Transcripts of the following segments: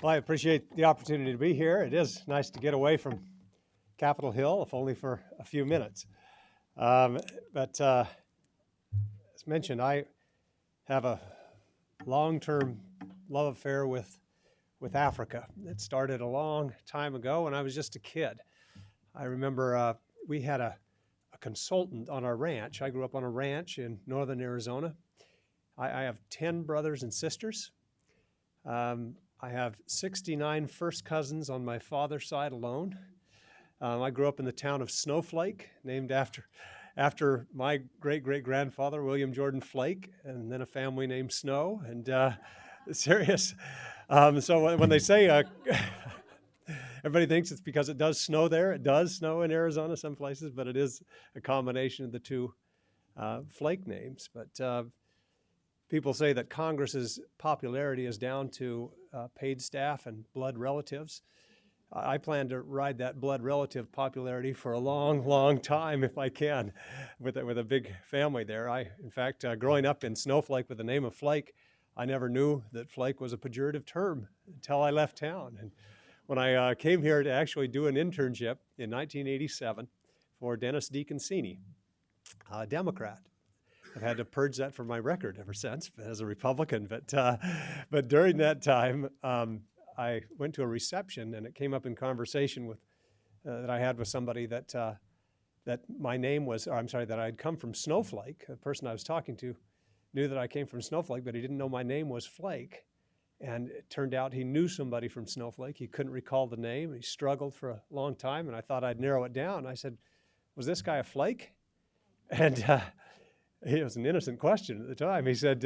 Well, I appreciate the opportunity to be here. It is nice to get away from Capitol Hill, if only for a few minutes. But as mentioned, I have a long-term love affair with Africa. It started a long time ago when I was just a kid. I remember we had a consultant on our ranch. I grew up on a ranch in northern Arizona. I have 10 brothers and sisters. I have 69 first cousins on my father's side alone. I grew up in the town of Snowflake, named after my great-great-grandfather, William Jordan Flake, and then a family named Snow, and serious. So when they say, everybody thinks it's because it does snow there. It does snow in Arizona some places, but it is a combination of the two Flake names. But people say that Congress's popularity is down to paid staff and blood relatives. I plan to ride that blood relative popularity for a long, long time if I can, with a big family there. In fact, growing up in Snowflake with the name of Flake, I never knew that Flake was a pejorative term until I left town. And when I came here to actually do an internship in 1987 for Dennis DeConcini, a Democrat. I've had to purge that from my record ever since as a Republican. But during that time, I went to a reception, and it came up in conversation that I had with somebody that my name was, that I had come from Snowflake. The person I was talking to knew that I came from Snowflake, but he didn't know my name was Flake. And it turned out he knew somebody from Snowflake. He couldn't recall the name. He struggled for a long time, and I thought I'd narrow it down. I said, "Was this guy a Flake?" And it was an innocent question at the time. He said,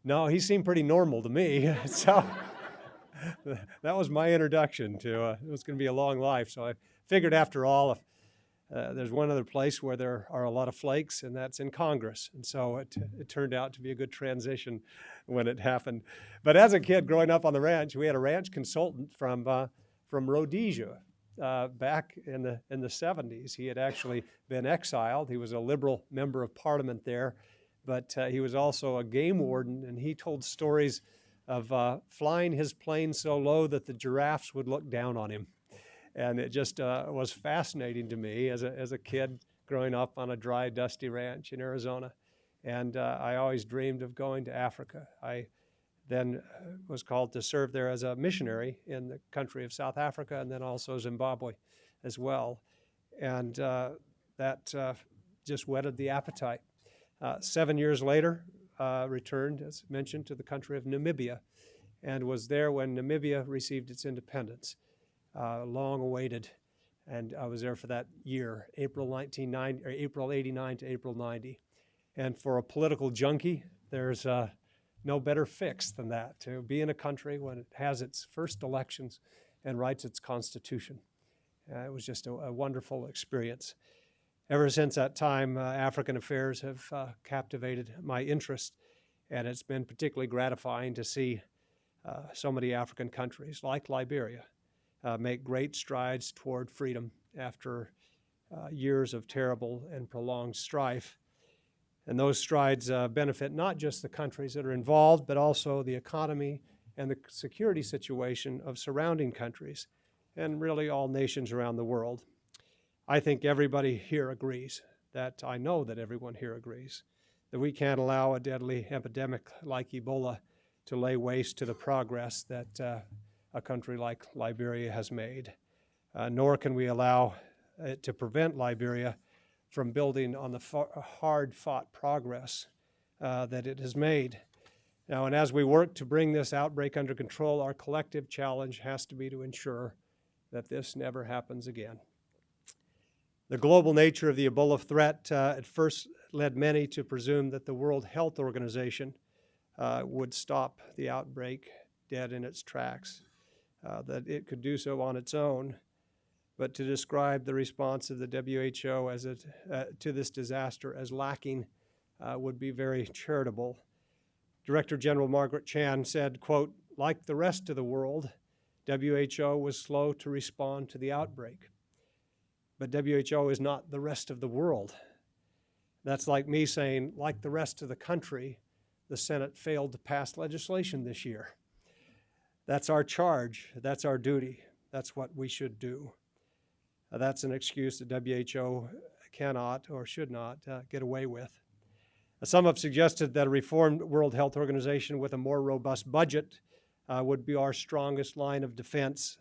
"No, he seemed pretty normal to me." So that was my introduction to it was going to be a long life. So I figured after all, if there's one other place where there are a lot of Flakes, and that's in Congress. And so it turned out to be a good transition when it happened. But as a kid growing up on the ranch, we had a ranch consultant from Rhodesia back in the 70s. He had actually been exiled. He was a liberal member of parliament there, but he was also a game warden, and he told stories of flying his plane so low that the giraffes would look down on him. And it just was fascinating to me as a kid growing up on a dry, dusty ranch in Arizona. And I always dreamed of going to Africa. I then was called to serve there as a missionary in the country of South Africa, and then also Zimbabwe as well. And that just whetted the appetite. 7 years later, returned, as mentioned, to the country of Namibia, and was there when Namibia received its independence. Long awaited, and I was there for that year, April 89 to April 90. And for a political junkie, there's no better fix than that, to be in a country when it has its first elections and writes its constitution. It was just a wonderful experience. Ever since that time, African affairs have captivated my interest, and it's been particularly gratifying to see so many African countries, like Liberia, make great strides toward freedom after years of terrible and prolonged strife. And those strides benefit not just the countries that are involved, but also the economy and the security situation of surrounding countries, and really all nations around the world. I think everybody here agrees, that I know that everyone here agrees, that we can't allow a deadly epidemic like Ebola to lay waste to the progress that a country like Liberia has made, nor can we allow it to prevent Liberia from building on the hard-fought progress that it has made. Now, and as we work to bring this outbreak under control, our collective challenge has to be to ensure that this never happens again. The global nature of the Ebola threat at first led many to presume that the World Health Organization would stop the outbreak dead in its tracks, that it could do so on its own. But to describe the response of the WHO to this disaster as lacking would be very charitable. Director General Margaret Chan said, quote, "Like the rest of the world, WHO was slow to respond to the outbreak. But WHO is not the rest of the world. That's like me saying, like the rest of the country, the Senate failed to pass legislation this year." That's our charge. That's our duty. That's what we should do. That's an excuse the WHO cannot or should not get away with. Some have suggested that a reformed World Health Organization with a more robust budget would be our strongest line of defense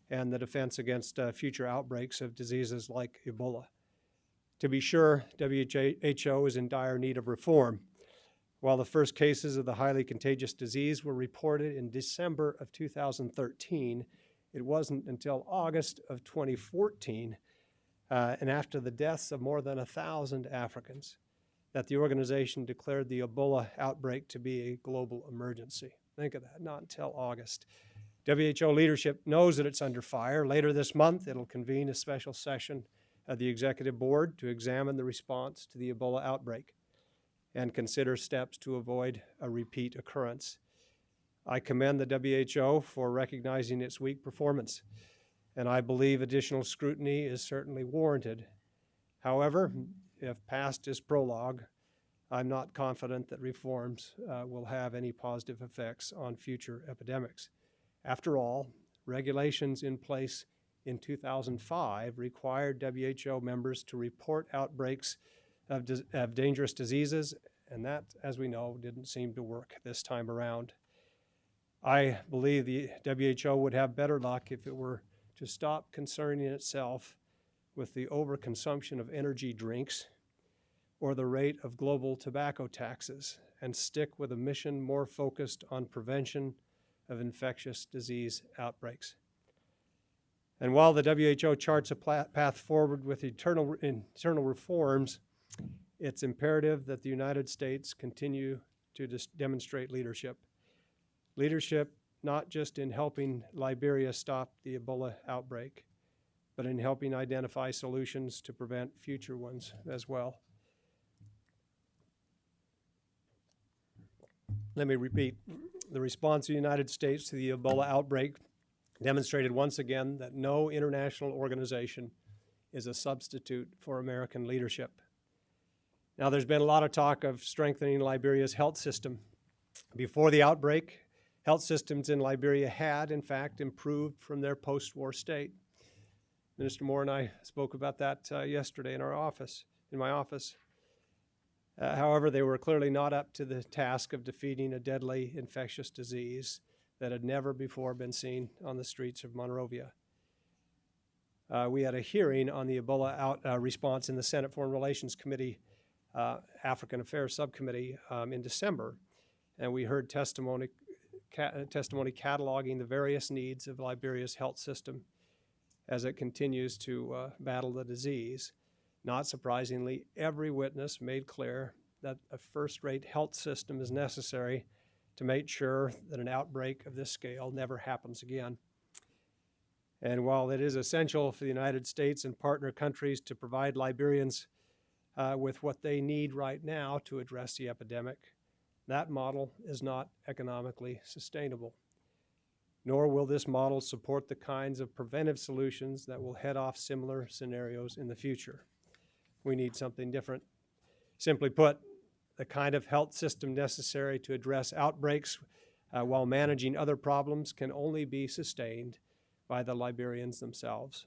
and the defense against future outbreaks of diseases like Ebola. To be sure, WHO is in dire need of reform. While the first cases of the highly contagious disease were reported in December of 2013, it wasn't until August of 2014, and after the deaths of more than 1,000 Africans, that the organization declared the Ebola outbreak to be a global emergency. Think of that, not until August. WHO leadership knows that it's under fire. Later this month, it'll convene a special session of the Executive Board to examine the response to the Ebola outbreak and consider steps to avoid a repeat occurrence. I commend the WHO for recognizing its weak performance, and I believe additional scrutiny is certainly warranted. However, if past is prologue, I'm not confident that reforms will have any positive effects on future epidemics. After all, regulations in place in 2005 required WHO members to report outbreaks of dangerous diseases, and that, as we know, didn't seem to work this time around. I believe the WHO would have better luck if it were to stop concerning itself with the overconsumption of energy drinks or the rate of global tobacco taxes and stick with a mission more focused on prevention of infectious disease outbreaks. And while the WHO charts a path forward with internal reforms, it's imperative that the United States continue to demonstrate leadership. Leadership not just in helping Liberia stop the Ebola outbreak, but in helping identify solutions to prevent future ones as well. Let me repeat. The response of the United States to the Ebola outbreak demonstrated once again that no international organization is a substitute for American leadership. Now, there's been a lot of talk of strengthening Liberia's health system. Before the outbreak, health systems in Liberia had, in fact, improved from their post-war state. Minister Moore and I spoke about that yesterday in my office. However, they were clearly not up to the task of defeating a deadly infectious disease that had never before been seen on the streets of Monrovia. We had a hearing on the Ebola response in the Senate Foreign Relations Committee, African Affairs Subcommittee in December, and we heard testimony cataloging the various needs of Liberia's health system as it continues to battle the disease. Not surprisingly, every witness made clear that a first-rate health system is necessary to make sure that an outbreak of this scale never happens again. And while it is essential for the United States and partner countries to provide Liberians with what they need right now to address the epidemic, that model is not economically sustainable. Nor will this model support the kinds of preventive solutions that will head off similar scenarios in the future. We need something different. Simply put, the kind of health system necessary to address outbreaks while managing other problems can only be sustained by the Liberians themselves.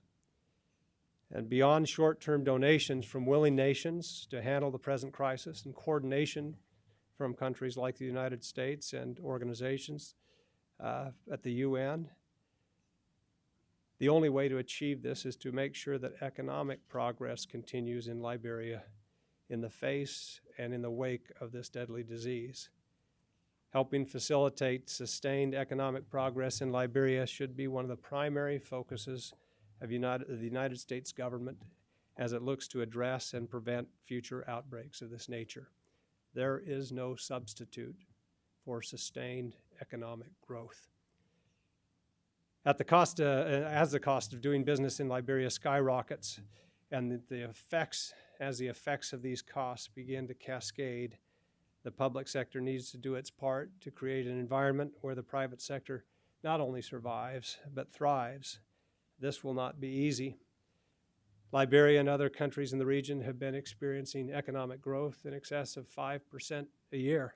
And beyond short-term donations from willing nations to handle the present crisis and coordination from countries like the United States and organizations at the UN, the only way to achieve this is to make sure that economic progress continues in Liberia in the face and in the wake of this deadly disease. Helping facilitate sustained economic progress in Liberia should be one of the primary focuses of the United States government as it looks to address and prevent future outbreaks of this nature. There is no substitute for sustained economic growth. As the cost of doing business in Liberia skyrockets and as the effects of these costs begin to cascade, the public sector needs to do its part to create an environment where the private sector not only survives, but thrives. This will not be easy. Liberia and other countries in the region have been experiencing economic growth in excess of 5% a year.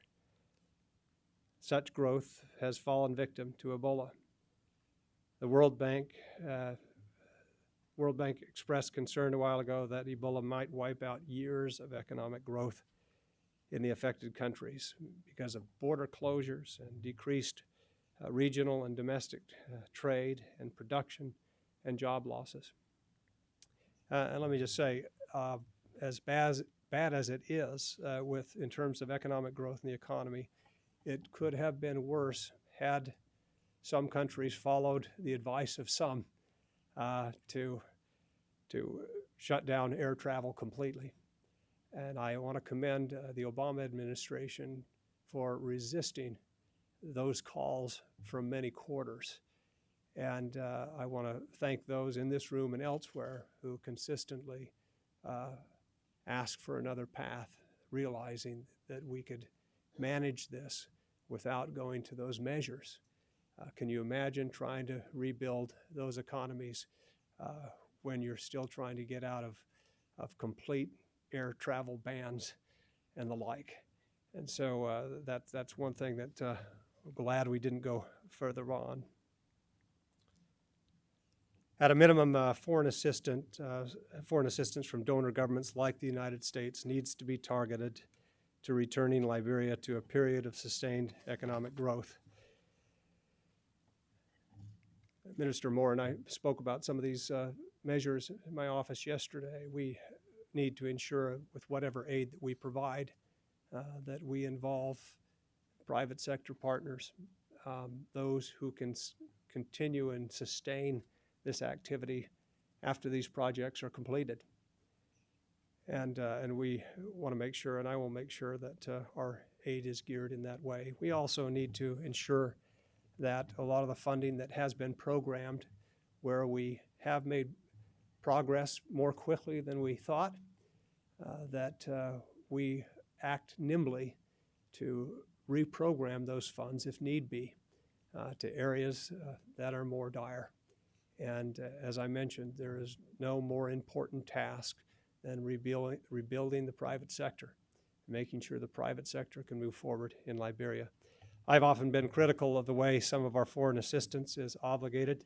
Such growth has fallen victim to Ebola. The World Bank expressed concern a while ago that Ebola might wipe out years of economic growth in the affected countries because of border closures and decreased regional and domestic trade and production and job losses. And let me just say, as bad as it is in terms of economic growth in the economy, it could have been worse had some countries followed the advice of some to shut down air travel completely. And I want to commend the Obama administration for resisting those calls from many quarters. And I want to thank those in this room and elsewhere who consistently ask for another path, realizing that we could manage this without going to those measures. Can you imagine trying to rebuild those economies when you're still trying to get out of complete air travel bans and the like? And so that's one thing that I'm glad we didn't go further on. At a minimum, foreign assistance from donor governments like the United States needs to be targeted to returning Liberia to a period of sustained economic growth. Minister Moore and I spoke about some of these measures in my office yesterday. We need to ensure with whatever aid that we provide that we involve private sector partners, those who can continue and sustain this activity after these projects are completed. And we want to make sure, and I will make sure, that our aid is geared in that way. We also need to ensure that a lot of the funding that has been programmed, where we have made progress more quickly than we thought, that we act nimbly to reprogram those funds, if need be, to areas that are more dire. And as I mentioned, there is no more important task than rebuilding the private sector, making sure the private sector can move forward in Liberia. I've often been critical of the way some of our foreign assistance is obligated,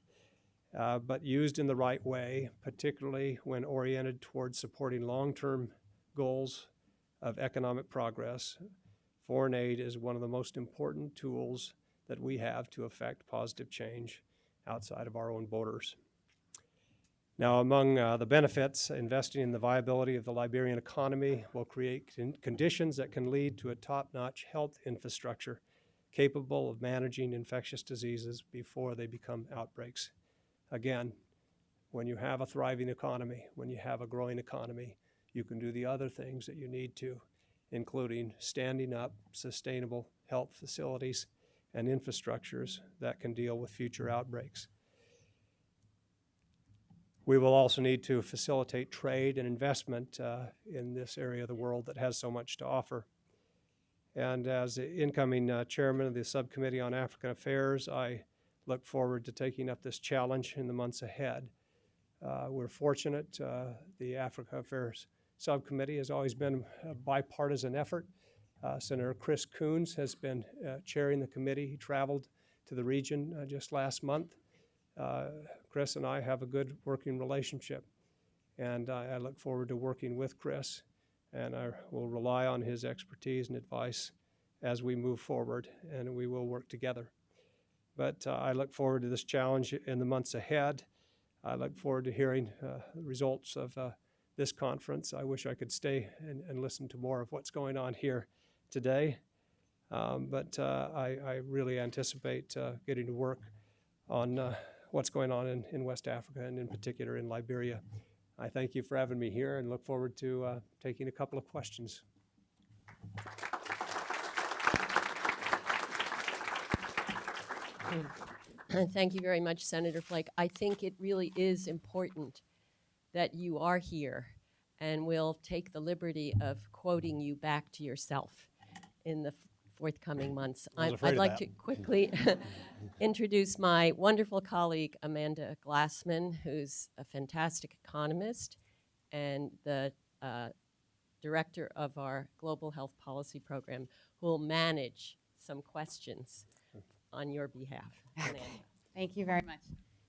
but used in the right way, particularly when oriented towards supporting long-term goals of economic progress. Foreign aid is one of the most important tools that we have to affect positive change outside of our own borders. Now, among the benefits, investing in the viability of the Liberian economy will create conditions that can lead to a top-notch health infrastructure capable of managing infectious diseases before they become outbreaks. Again, when you have a thriving economy, when you have a growing economy, you can do the other things that you need to, including standing up sustainable health facilities and infrastructures that can deal with future outbreaks. We will also need to facilitate trade and investment in this area of the world that has so much to offer. And as the incoming chairman of the Subcommittee on African Affairs, I look forward to taking up this challenge in the months ahead. We're fortunate. The Africa Affairs Subcommittee has always been a bipartisan effort. Senator Chris Coons has been chairing the committee. He traveled to the region just last month. Chris and I have a good working relationship, and I look forward to working with Chris, and I will rely on his expertise and advice as we move forward, and we will work together. But I look forward to this challenge in the months ahead. I look forward to hearing the results of this conference. I wish I could stay and listen to more of what's going on here today, but I really anticipate getting to work on what's going on in West Africa, and in particular in Liberia. I thank you for having me here and look forward to taking a couple of questions. Thank you very much, Senator Flake. I think it really is important that you are here, and we'll take the liberty of quoting you back to yourself in the forthcoming months. I'd like to quickly introduce my wonderful colleague, Amanda Glassman, who's a fantastic economist and the director of our Global Health Policy Program, who will manage some questions on your behalf. Amanda. Thank you very much.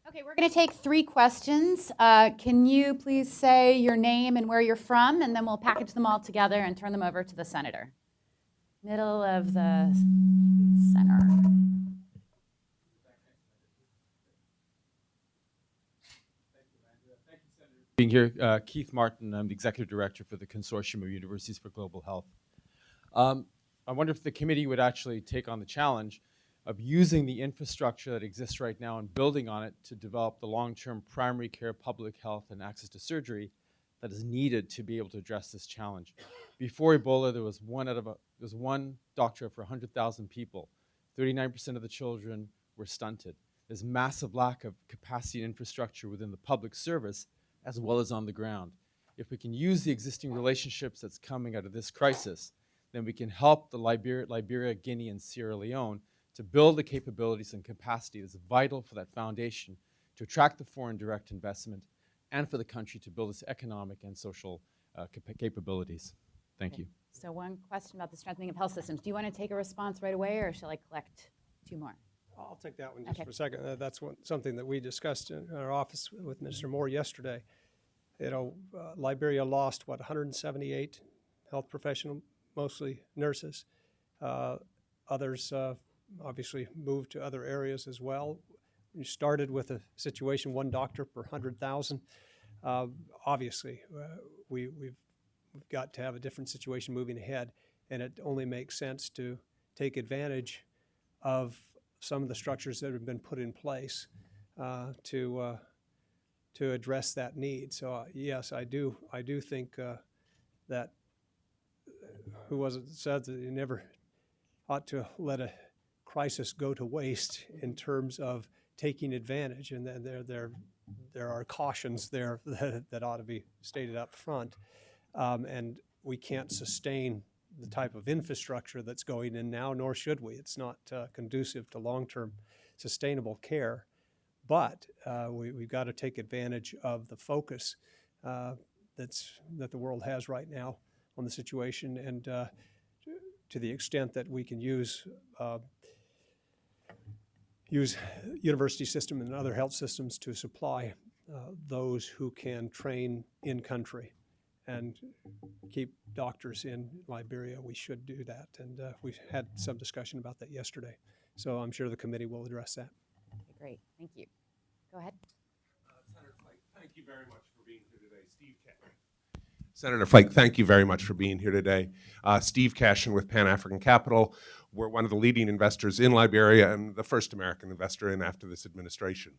Okay, we're going to take 3 questions. Can you please say your name and where you're from, and then we'll package them all together and turn them over to the senator. Middle of the center. Being here, Keith Martin, I'm the Executive Director for the Consortium of Universities for Global Health. I wonder if the committee would actually take on the challenge of using the infrastructure that exists right now and building on it to develop the long-term primary care, public health, and access to surgery that is needed to be able to address this challenge. Before Ebola, there was one doctor for 100,000 people. 39% of the children were stunted. There's massive lack of capacity and infrastructure within the public service as well as on the ground. If we can use the existing relationships that's coming out of this crisis, then we can help the Liberia, Guinea, and Sierra Leone to build the capabilities and capacity that's vital for that foundation to attract the foreign direct investment and for the country to build its economic and social capabilities. Thank you. So one question about the strengthening of health systems. Do you want to take a response right away, or shall I collect 2 more? I'll take that one just Okay. for a second. That's something that we discussed in our office with Mr. Moore yesterday. Liberia lost, 178 health professionals, mostly nurses. Others obviously moved to other areas as well. We started with a situation, 1 doctor per 100,000. Obviously, we've got to have a different situation moving ahead, and it only makes sense to take advantage of some of the structures that have been put in place to address that need. So yes, I do think that who was it that said that you never ought to let a crisis go to waste in terms of taking advantage, and then there are cautions there that ought to be stated up front, and we can't sustain the type of infrastructure that's going in now, nor should we. It's not conducive to long-term sustainable care, but we've got to take advantage of the focus that the world has right now on the situation, and to the extent that we can use university system and other health systems to supply those who can train in country and keep doctors in Liberia, we should do that. And we had some discussion about that yesterday. So I'm sure the committee will address that. Okay, great, thank you. Go ahead. Senator Flake, thank you very much for being here today. Steve Cashin. Senator Flake, thank you very much for being here today. Steve Cashin with Pan-African Capital. We're one of the leading investors in Liberia and the first American investor in after this administration.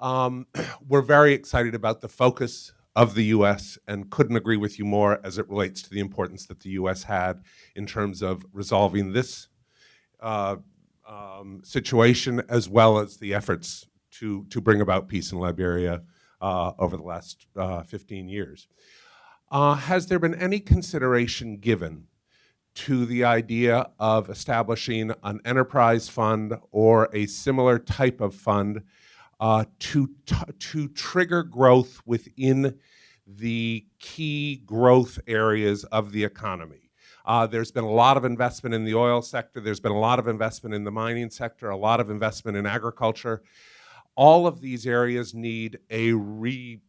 We're very excited about the focus of the U.S. and couldn't agree with you more as it relates to the importance that the U.S. had in terms of resolving this situation, as well as the efforts to bring about peace in Liberia over the last 15 years. Has there been any consideration given to the idea of establishing an enterprise fund or a similar type of fund to trigger growth within the key growth areas of the economy? There's been a lot of investment in the oil sector. There's been a lot of investment in the mining sector, a lot of investment in agriculture. All of these areas need a reboot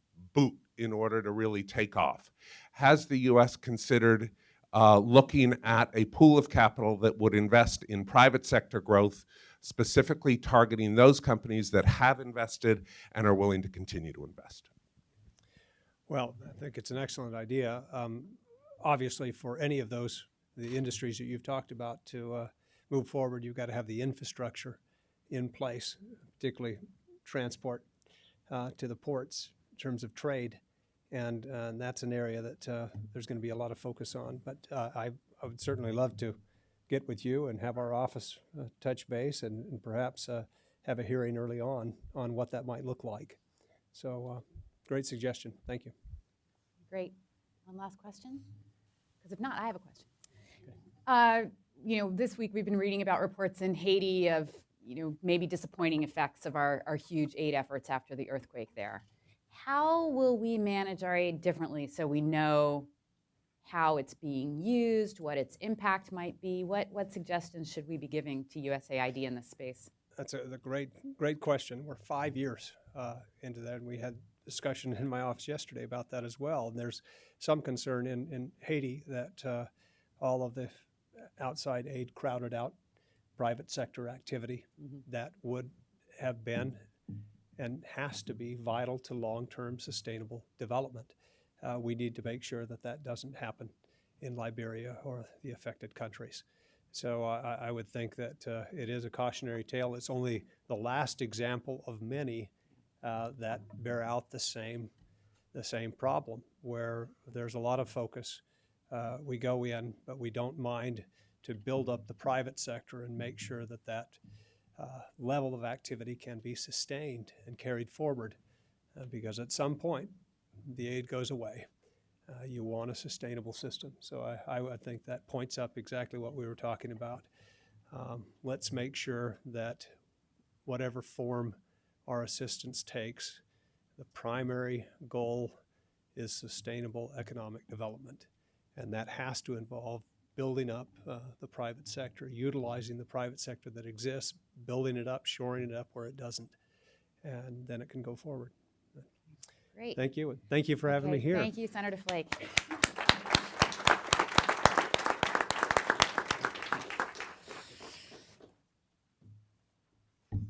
in order to really take off. Has the U.S. considered looking at a pool of capital that would invest in private sector growth, specifically targeting those companies that have invested and are willing to continue to invest? Well, I think it's an excellent idea. Obviously, for any of the industries that you've talked about to move forward, you've got to have the infrastructure in place, particularly transport to the ports in terms of trade. And that's an area that there's going to be a lot of focus on. But I would certainly love to get with you and have our office touch base and perhaps have a hearing early on what that might look like. So great suggestion. Thank you. Great. One last question? Because if not, I have a question. Okay. This week we've been reading about reports in Haiti of, maybe disappointing effects of our huge aid efforts after the earthquake there. How will we manage our aid differently so we know how it's being used, what its impact might be? What suggestions should we be giving to USAID in this space? That's a great question. We're 5 years into that. And we had discussion in my office yesterday about that as well. And there's some concern in Haiti that all of the outside aid crowded out private sector activity that would have been and has to be vital to long-term sustainable development. We need to make sure that that doesn't happen in Liberia or the affected countries. So I would think that it is a cautionary tale. It's only the last example of many that bear out the same problem, where there's a lot of focus. We go in, but we don't mind to build up the private sector and make sure that that level of activity can be sustained and carried forward, because at some point the aid goes away. You want a sustainable system. So I would think that points up exactly what we were talking about. Let's make sure that whatever form our assistance takes, the primary goal is sustainable economic development. And that has to involve building up the private sector, utilizing the private sector that exists, building it up, shoring it up where it doesn't, and then it can go forward. Great. Thank you. Thank you for having me here. Thank you, Senator Flake.